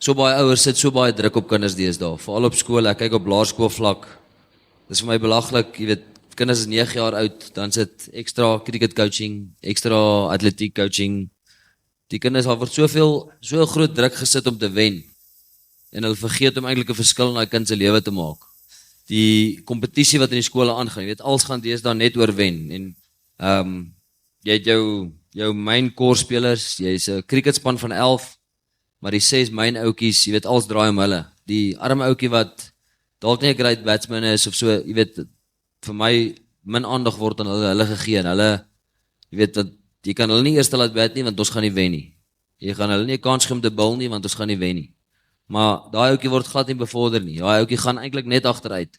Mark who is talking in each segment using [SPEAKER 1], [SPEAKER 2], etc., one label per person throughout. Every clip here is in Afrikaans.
[SPEAKER 1] so baie ouers sit so baie druk op kinders deesdae, veral op skool, ek kyk op laerskoolvlak. Dis vir my belaglik, jy weet, kinders is 9 jaar oud, dan sit ekstra cricket coaching, ekstra atletiek coaching. Die kinders daar word so groot druk gesit om te wen. En hulle vergeet om eintlik 'n verskil in daai kind se lewe te maak. Die kompetisie wat in die skole aangaan, jy weet, alles gaan deesdae net oor wen. En jy het jou main core spelers, jy's 'n cricketspan van 11, maar die 6 main ouetjies, jy weet, alles draai om hulle. Die arme ouetjie wat dalk nie 'n great batsman is of so, jy weet, vir my min aandag word aan hulle gegee en hulle, jy weet, dat jy kan hulle nie eers laat bat nie want ons gaan nie wen nie. Jy gaan hulle nie 'n kans gee om te bul nie want ons gaan nie wen nie. Maar daai ouetjie word glad nie bevorder nie. Daai ouetjie gaan eintlik net agteruit.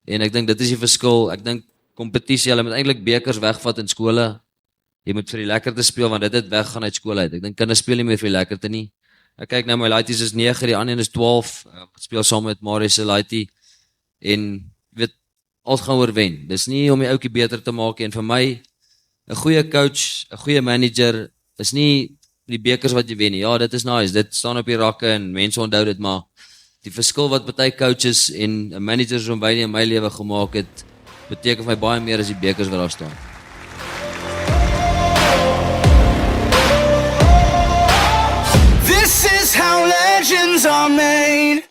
[SPEAKER 1] En ek dink dit is die verskil. Ek dink kompetisie, hulle moet eintlik bekers wegvat in skole. Jy moet vir die lekkerte speel want dit het weggaan uit skool uit. Ek dink kinders speel nie meer vir die lekkerte nie. Ek kyk nou, my laities is 9, die ander een is 12. Ek speel saam met Marius se laitie. En weet, alles gaan oor wen. Dis nie om die ouetjie beter te maak nie. En vir my, 'n goeie coach, 'n goeie manager is nie die bekers wat jy wen nie. Ja, dit is nice. Dit staan op die rakke en mense onthou dit, maar die verskil wat baie coaches en managers om by in my lewe gemaak het, beteken vir my baie meer as die bekers wat daar staan.
[SPEAKER 2] This is how legends are made.